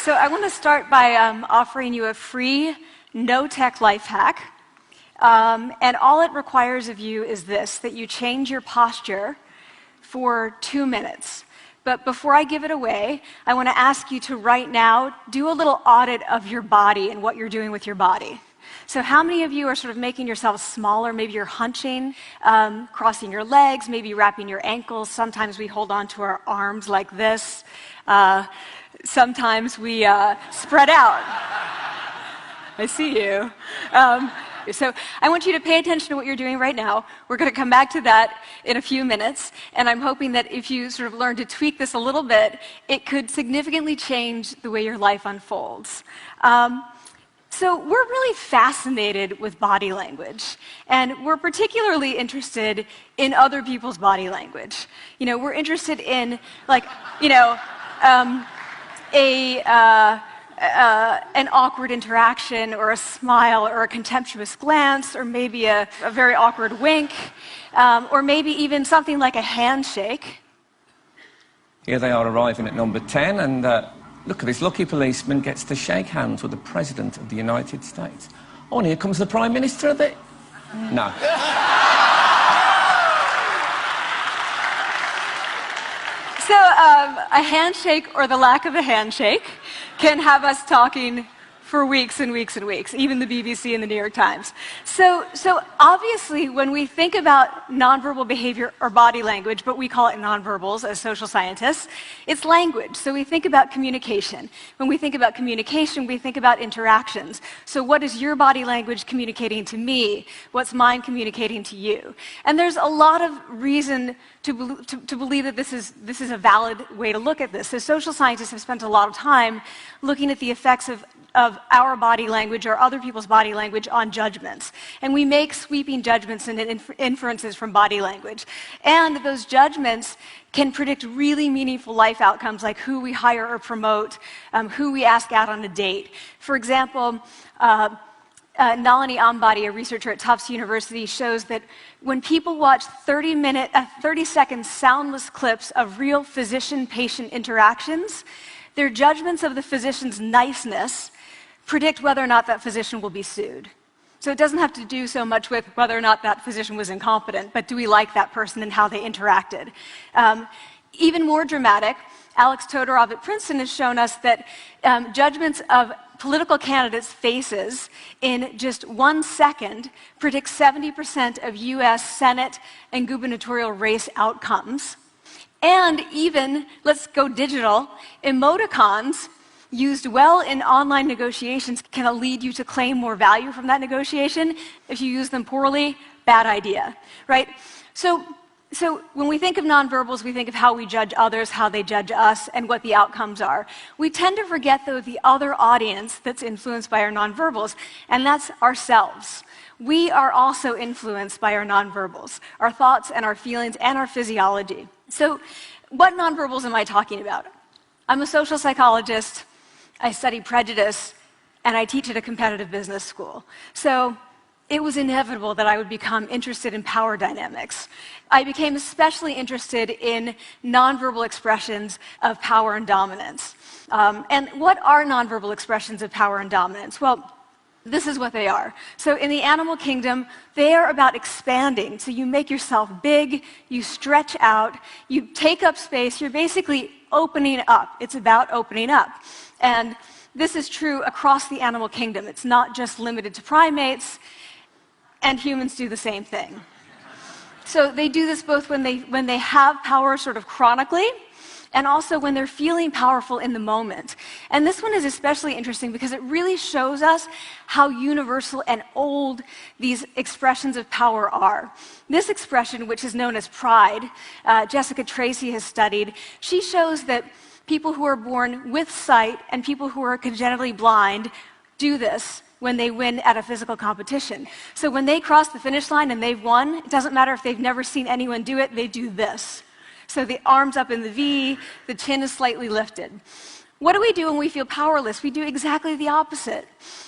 So I want to start by offering you a free, no-tech life hack. And all it requires of you is this, that you change your posture for 2 minutes. But before I give it away, I want to ask you to right now do a little audit of your body and what you're doing with your body. So how many of you are sort of making yourselves smaller? Maybe you're hunching, crossing your legs, maybe wrapping your ankles. Sometimes we hold on to our arms like this. Sometimes we spread out. I see you. So I want you to pay attention to what you're doing right now. We're going to come back to that in a few minutes, and I'm hoping that if you sort of learn to tweak this a little bit, it could significantly change the way your life unfolds. So we're really fascinated with body language, and we're particularly interested in other people's body language. You know, we're interested in, like, you know, an awkward interaction, or a smile, or a contemptuous glance, or maybe a very awkward wink, or maybe even something like a handshake. Here they are arriving at number 10, and look at this lucky policeman gets to shake hands with the President of the United States. Oh, and here comes the Prime Minister of the... No. So a handshake, or the lack of a handshake, can have us talking for weeks and weeks and weeks, even the BBC and the New York Times. So obviously, when we think about nonverbal behavior or body language, but we call it nonverbals as social scientists, it's language. So we think about communication. When we think about communication, we think about interactions. So what is your body language communicating to me? What's mine communicating to you? And there's a lot of reason to believe that this is a valid way to look at this. So social scientists have spent a lot of time looking at the effects of our body language or other people's body language on judgments. And we make sweeping judgments and inferences from body language. And those judgments can predict really meaningful life outcomes, like who we hire or promote, who we ask out on a date. For example, Nalini Ambady, a researcher at Tufts University, shows that when people watch 30-second soundless clips of real physician-patient interactions, their judgments of the physician's niceness predict whether or not that physician will be sued. So it doesn't have to do so much with whether or not that physician was incompetent, but do we like that person and how they interacted? Even more dramatic, Alex Todorov at Princeton has shown us that judgments of political candidates' faces in just 1 second predict 70% of US Senate and gubernatorial race outcomes. And even, let's go digital, emoticons used well in online negotiations can lead you to claim more value from that negotiation. If you use them poorly, bad idea, right? So when we think of nonverbals, we think of how we judge others, how they judge us, and what the outcomes are. We tend to forget, though, the other audience that's influenced by our nonverbals, and that's ourselves. We are also influenced by our nonverbals, our thoughts and our feelings and our physiology. So what nonverbals am I talking about? I'm a social psychologist, I study prejudice, and I teach at a competitive business school. So it was inevitable that I would become interested in power dynamics. I became especially interested in nonverbal expressions of power and dominance. And what are nonverbal expressions of power and dominance? Well, this is what they are. So in the animal kingdom, they are about expanding. So you make yourself big, you stretch out, you take up space, you're basically opening up. It's about opening up. And this is true across the animal kingdom. It's not just limited to primates, and humans do the same thing. So they do this both when they have power sort of chronically, and also when they're feeling powerful in the moment. And this one is especially interesting because it really shows us how universal and old these expressions of power are. This expression, which is known as pride, Jessica Tracy has studied, she shows that people who are born with sight and people who are congenitally blind do this when they win at a physical competition. So when they cross the finish line and they've won, it doesn't matter if they've never seen anyone do it, they do this. So the arms up in the V, the chin is slightly lifted. What do we do when we feel powerless? We do exactly the opposite.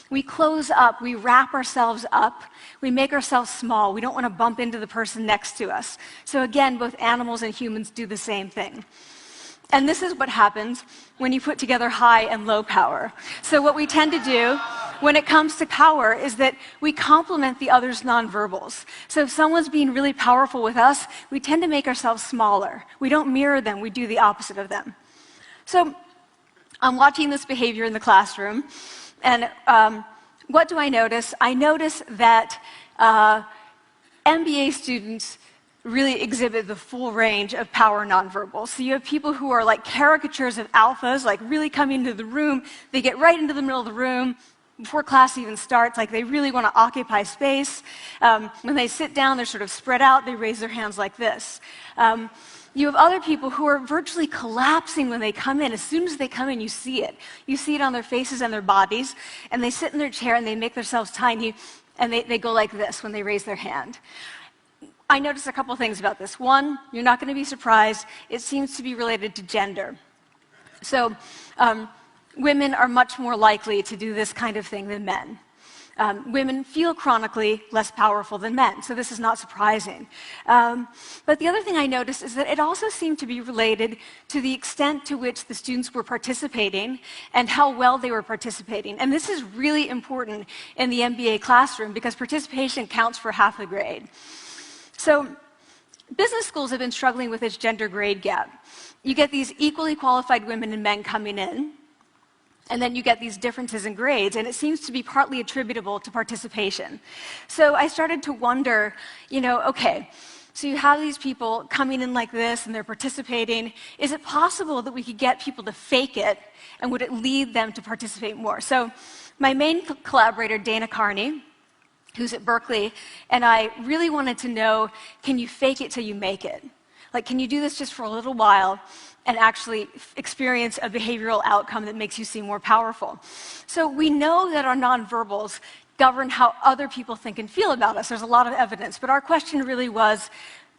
We close up, we wrap ourselves up, we make ourselves small. We don't want to bump into the person next to us. So again, both animals and humans do the same thing. And this is what happens when you put together high and low power. So what we tend to do when it comes to power is that we complement the other's nonverbals. So if someone's being really powerful with us, we tend to make ourselves smaller. We don't mirror them, we do the opposite of them. So I'm watching this behavior in the classroom, and what do I notice? I notice that MBA students really exhibit the full range of power nonverbals. So you have people who are like caricatures of alphas, like really coming into the room. They get right into the middle of the room before class even starts, like they really want to occupy space. When they sit down, they're sort of spread out. They raise their hands like this. You have other people who are virtually collapsing when they come in. As soon as they come in, you see it. You see it on their faces and their bodies, and they sit in their chair and they make themselves tiny, and they go like this when they raise their hand. I noticed a couple things about this. One, you're not going to be surprised. It seems to be related to gender. So women are much more likely to do this kind of thing than men. Women feel chronically less powerful than men, so this is not surprising. But the other thing I noticed is that it also seemed to be related to the extent to which the students were participating and how well they were participating. And this is really important in the MBA classroom because participation counts for half the grade. So business schools have been struggling with this gender grade gap. You get these equally qualified women and men coming in, and then you get these differences in grades, and it seems to be partly attributable to participation. So I started to wonder, okay, so you have these people coming in like this, and they're participating. Is it possible that we could get people to fake it, and would it lead them to participate more? So my main collaborator, Dana Carney, who's at Berkeley, and I really wanted to know, can you fake it till you make it? Like, can you do this just for a little while and actually experience a behavioral outcome that makes you seem more powerful? So we know that our nonverbals govern how other people think and feel about us. There's a lot of evidence, but our question really was,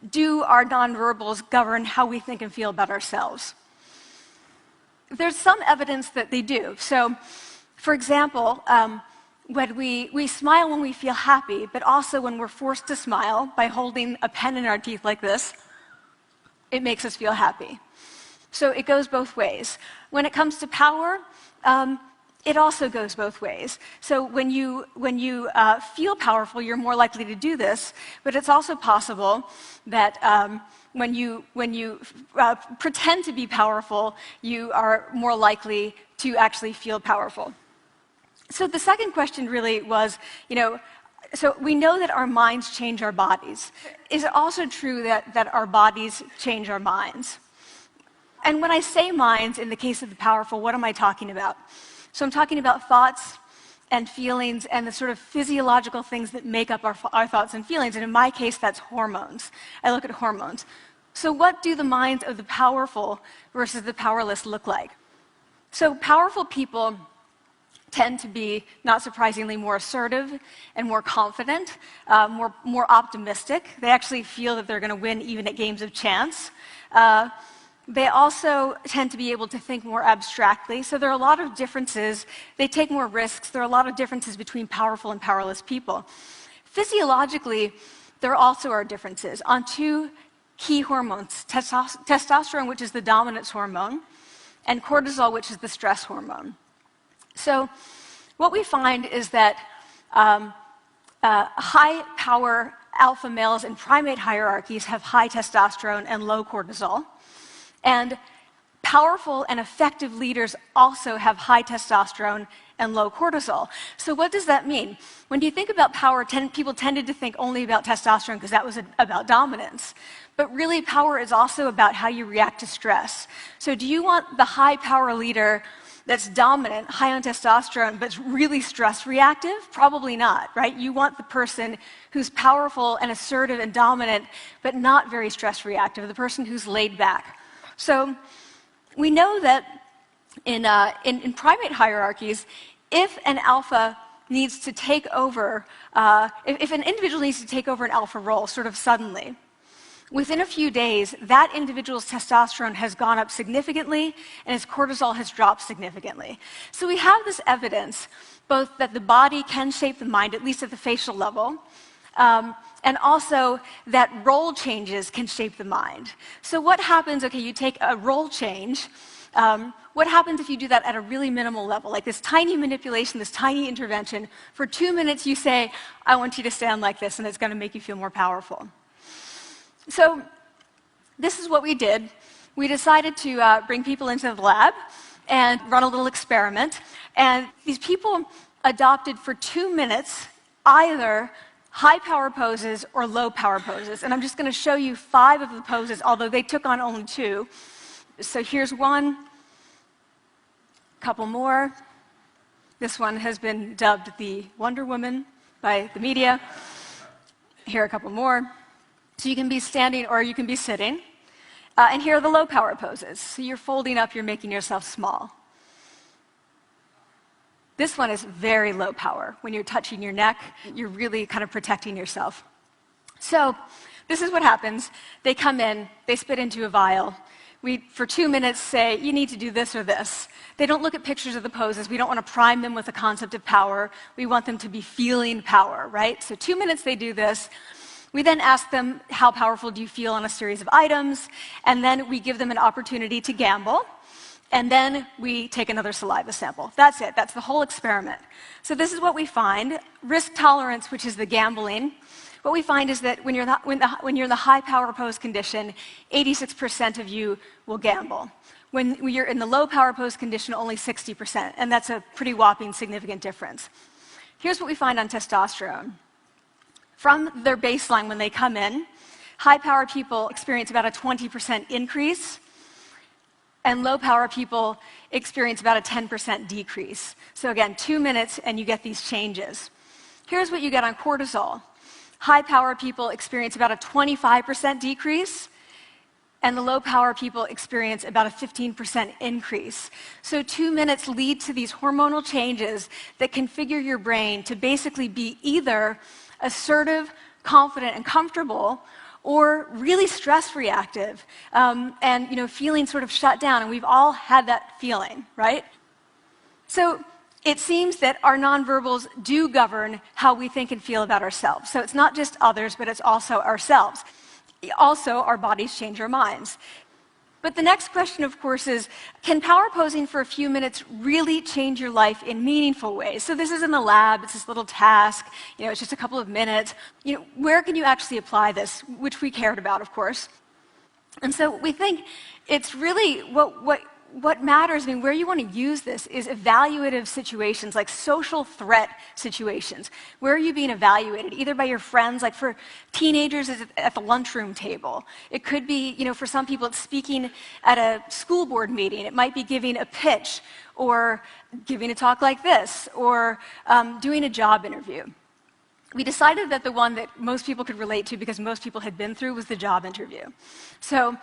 do our nonverbals govern how we think and feel about ourselves? There's some evidence that they do. So, for example, when we smile when we feel happy, but also when we're forced to smile by holding a pen in our teeth like this, it makes us feel happy. So it goes both ways. When it comes to power, it also goes both ways. So when you feel powerful, you're more likely to do this, but it's also possible that when you pretend to be powerful, you are more likely to actually feel powerful. So the second question really was, so we know that our minds change our bodies. Is it also true that our bodies change our minds? And when I say minds, in the case of the powerful, what am I talking about? So I'm talking about thoughts and feelings and the sort of physiological things that make up our thoughts and feelings. And in my case, that's hormones. I look at hormones. So what do the minds of the powerful versus the powerless look like? So powerful people tend to be, not surprisingly, more assertive and more confident, more optimistic. They actually feel that they're going to win even at games of chance. They also tend to be able to think more abstractly. So there are a lot of differences. They take more risks. There are a lot of differences between powerful and powerless people. Physiologically, there also are differences on two key hormones, testosterone, which is the dominance hormone, and cortisol, which is the stress hormone. So what we find is that high-power alpha males in primate hierarchies have high testosterone and low cortisol. And powerful and effective leaders also have high testosterone and low cortisol. So what does that mean? When you think about power, people tended to think only about testosterone because that was about dominance. But really, power is also about how you react to stress. So do you want the high-power leader that's dominant, high on testosterone, but really stress reactive? Probably not, right? You want the person who's powerful and assertive and dominant, but not very stress reactive, the person who's laid back. So we know that in primate hierarchies, if an alpha needs to take over, if an individual needs to take over an alpha role sort of suddenly, within a few days, that individual's testosterone has gone up significantly and his cortisol has dropped significantly. So we have this evidence, both that the body can shape the mind, at least at the facial level, and also that role changes can shape the mind. So what happens, okay, you take a role change, what happens if you do that at a really minimal level, like this tiny manipulation, this tiny intervention? For 2 minutes you say, I want you to stand like this, and it's going to make you feel more powerful. So this is what we did. We decided to bring people into the lab and run a little experiment. And these people adopted for 2 minutes either high power poses or low power poses. And I'm just going to show you 5 of the poses, although they took on only 2. So here's one, a couple more. This one has been dubbed the Wonder Woman by the media. Here are a couple more. So you can be standing or you can be sitting. And here are the low power poses. So you're folding up, you're making yourself small. This one is very low power. When you're touching your neck, you're really kind of protecting yourself. So this is what happens. They come in, they spit into a vial. We, for 2 minutes, say, you need to do this or this. They don't look at pictures of the poses. We don't want to prime them with the concept of power. We want them to be feeling power, right? So 2 minutes they do this. We then ask them, how powerful do you feel on a series of items? And then we give them an opportunity to gamble. And then we take another saliva sample. That's it. That's the whole experiment. So this is what we find. Risk tolerance, which is the gambling. What we find is that when you're in the high power pose condition, 86% of you will gamble. When you're in the low power pose condition, only 60%. And that's a pretty whopping significant difference. Here's what we find on testosterone. From their baseline when they come in, high-power people experience about a 20% increase, and low-power people experience about a 10% decrease. So again, 2 minutes and you get these changes. Here's what you get on cortisol. High-power people experience about a 25% decrease, and the low-power people experience about a 15% increase. So 2 minutes lead to these hormonal changes that configure your brain to basically be either assertive, confident, and comfortable, or really stress-reactive, and feeling sort of shut down. And we've all had that feeling, right? So it seems that our nonverbals do govern how we think and feel about ourselves. So it's not just others, but it's also ourselves. Also, our bodies change our minds. But the next question, of course, is, can power posing for a few minutes really change your life in meaningful ways? So this is in the lab, it's this little task, it's just a couple of minutes. Where can you actually apply this, which we cared about, of course. And so we think it's really what matters, where you want to use this is evaluative situations, like social threat situations. Where are you being evaluated? Either by your friends, like for teenagers, it's at the lunchroom table. It could be, for some people, it's speaking at a school board meeting. It might be giving a pitch, or giving a talk like this, or doing a job interview. We decided that the one that most people could relate to, because most people had been through, was the job interview. So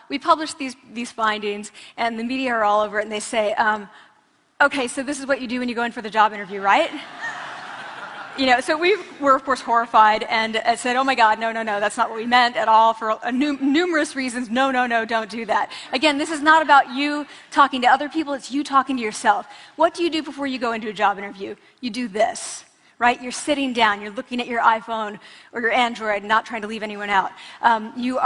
we published these findings, and the media are all over it, and they say, okay, so this is what you do when you go in for the job interview, right? So we were, of course, horrified, and said, oh my God, no, that's not what we meant at all, for numerous reasons. No, don't do that. Again, this is not about you talking to other people, it's you talking to yourself. What do you do before you go into a job interview? You do this. Right? You're sitting down, you're looking at your iPhone or your Android, not trying to leave anyone out. You're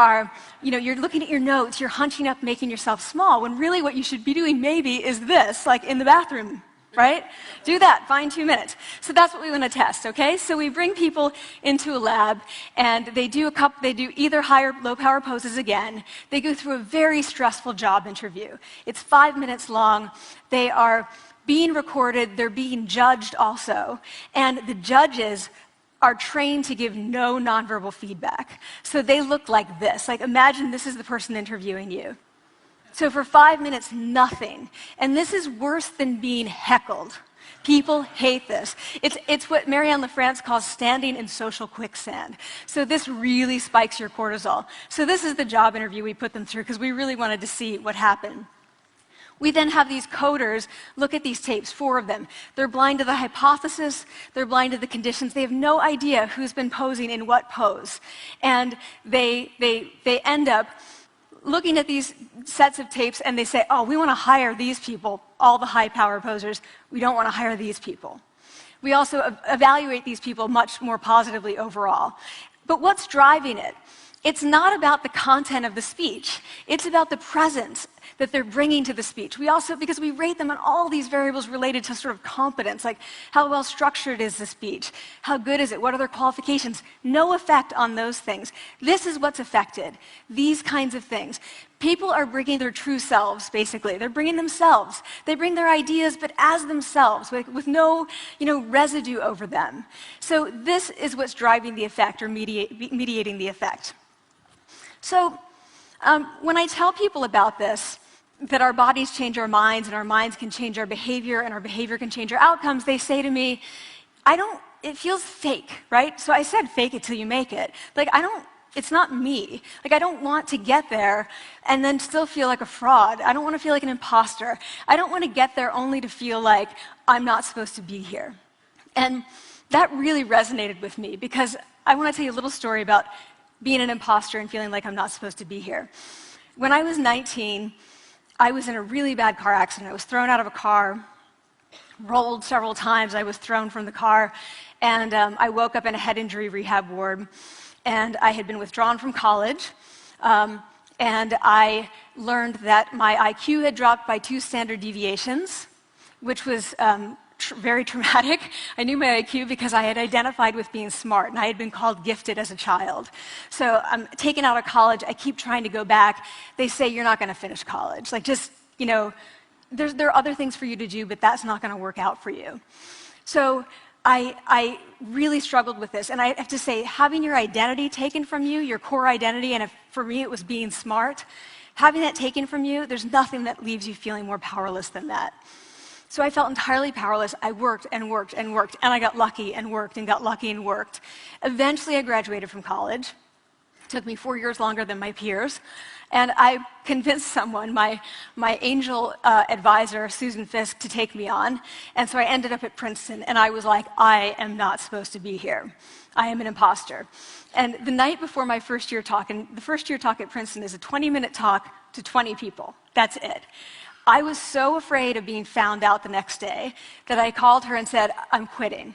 looking at your notes, you're hunching up, making yourself small, when really what you should be doing maybe is this, like in the bathroom, right? Do that, find 2 minutes. So that's what we want to test, okay? So we bring people into a lab, and they do either high or low power poses again. They go through a very stressful job interview. It's 5 minutes long. They are being recorded, they're being judged also, and the judges are trained to give no nonverbal feedback. So they look like this. Like, imagine this is the person interviewing you. So for 5 minutes, nothing. And this is worse than being heckled. People hate this. It's what Marianne LaFrance calls standing in social quicksand. So this really spikes your cortisol. So this is the job interview we put them through, because we really wanted to see what happened. We then have these coders look at these tapes, 4 of them. They're blind to the hypothesis, they're blind to the conditions. They have no idea who's been posing in what pose. And they end up looking at these sets of tapes, and they say, oh, we want to hire these people, all the high-power posers. We don't want to hire these people. We also evaluate these people much more positively overall. But what's driving it? It's not about the content of the speech. It's about the presence that they're bringing to the speech. We also, because we rate them on all these variables related to sort of competence, like how well structured is the speech? How good is it? What are their qualifications? No effect on those things. This is what's affected, these kinds of things. People are bringing their true selves, basically. They're bringing themselves. They bring their ideas, but as themselves, with no residue over them. So this is what's driving the effect or mediating the effect. So when I tell people about this, that our bodies change our minds and our minds can change our behavior and our behavior can change our outcomes, they say to me, it feels fake, right? So I said fake it till you make it. Like, it's not me. Like, I don't want to get there and then still feel like a fraud. I don't want to feel like an imposter. I don't want to get there only to feel like I'm not supposed to be here. And that really resonated with me because I want to tell you a little story about being an imposter and feeling like I'm not supposed to be here. When I was 19, I was in a really bad car accident. I was thrown out of a car, rolled several times. I was thrown from the car, and I woke up in a head injury rehab ward. And I had been withdrawn from college, and I learned that my IQ had dropped by 2 standard deviations, which was very traumatic. I knew my IQ because I had identified with being smart, and I had been called gifted as a child. So I'm taken out of college. I keep trying to go back. They say, you're not going to finish college. Like, just, there are other things for you to do, but that's not going to work out for you. So I really struggled with this. And I have to say, having your identity taken from you, your core identity, and for me it was being smart, having that taken from you, there's nothing that leaves you feeling more powerless than that. So I felt entirely powerless. I worked and worked and worked, and I got lucky and worked and got lucky and worked. Eventually, I graduated from college. It took me 4 years longer than my peers. And I convinced someone, my angel advisor, Susan Fisk, to take me on. And so I ended up at Princeton, and I was like, I am not supposed to be here. I am an imposter. And the night before my first year talk, and the first year talk at Princeton is a 20-minute talk to 20 people. That's it. I was so afraid of being found out the next day that I called her and said, I'm quitting.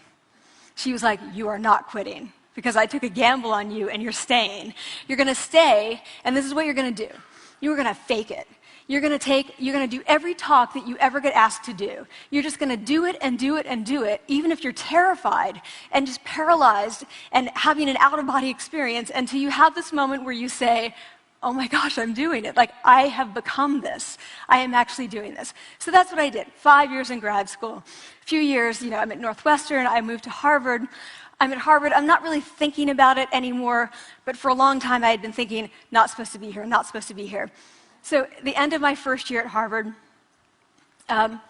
She was like, you are not quitting, because I took a gamble on you and you're staying. You're going to stay, and this is what you're going to do. You're going to fake it. You're going to do every talk that you ever get asked to do. You're just going to do it and do it and do it, even if you're terrified and just paralyzed and having an out-of-body experience until you have this moment where you say, oh my gosh, I'm doing it. Like, I have become this. I am actually doing this. So that's what I did. 5 years in grad school. A few years, I'm at Northwestern. I moved to Harvard. I'm at Harvard. I'm not really thinking about it anymore, but for a long time I had been thinking, not supposed to be here, not supposed to be here. So at the end of my first year at Harvard, a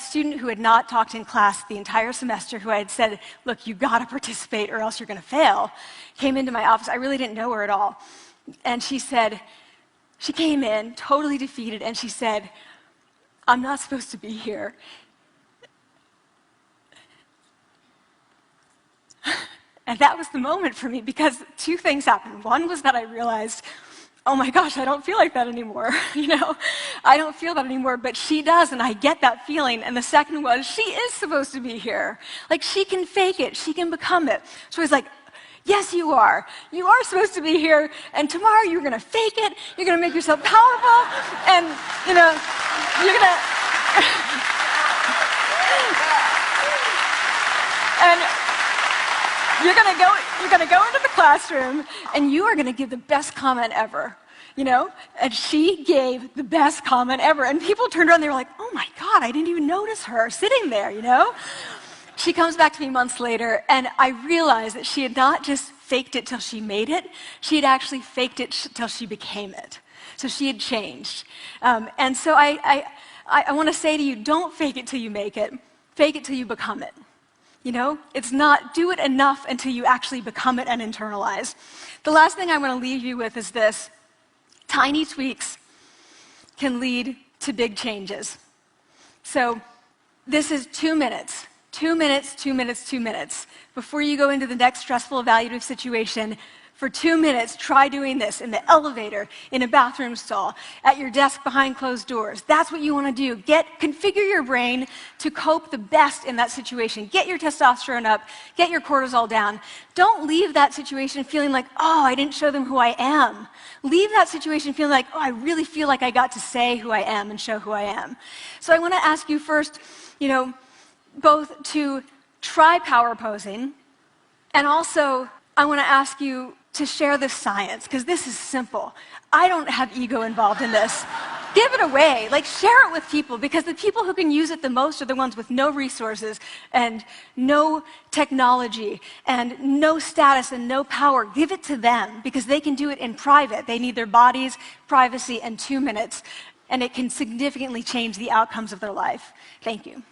student who had not talked in class the entire semester, who I had said, look, you got to participate or else you're going to fail, came into my office. I really didn't know her at all. And she came in totally defeated, and she said, I'm not supposed to be here. And that was the moment for me, because 2 things happened. One was that I realized, oh my gosh, I don't feel like that anymore. I don't feel that anymore, but she does, and I get that feeling. And the second was, she is supposed to be here. Like, she can fake it, she can become it. So I was like, yes, you are. You are supposed to be here, and tomorrow you're going to fake it, you're going to make yourself powerful, and, you're going to... and you're going to go into the classroom, and you are going to give the best comment ever, And she gave the best comment ever, and people turned around, and they were like, oh my God, I didn't even notice her sitting there, She comes back to me months later, and I realized that she had not just faked it till she made it, she had actually faked it till she became it. So she had changed. And so I want to say to you, don't fake it till you make it. Fake it till you become it. It's not do it enough until you actually become it and internalize. The last thing I want to leave you with is this. Tiny tweaks can lead to big changes. So this is 2 minutes. 2 minutes, 2 minutes, 2 minutes. Before you go into the next stressful evaluative situation, For 2 minutes, try doing this in the elevator, in a bathroom stall, at your desk behind closed doors. That's what you want to do. Configure your brain to cope the best in that situation. Get your testosterone up, get your cortisol down. Don't leave that situation feeling like, oh, I didn't show them who I am. Leave that situation feeling like, oh, I really feel like I got to say who I am and show who I am. So I want to ask you first, both to try power posing, and also I want to ask you to share the science, because this is simple. I don't have ego involved in this. Give it away. Share it with people, because the people who can use it the most are the ones with no resources and no technology and no status and no power. Give it to them, because they can do it in private. They need their bodies, privacy, and 2 minutes, and it can significantly change the outcomes of their life. Thank you.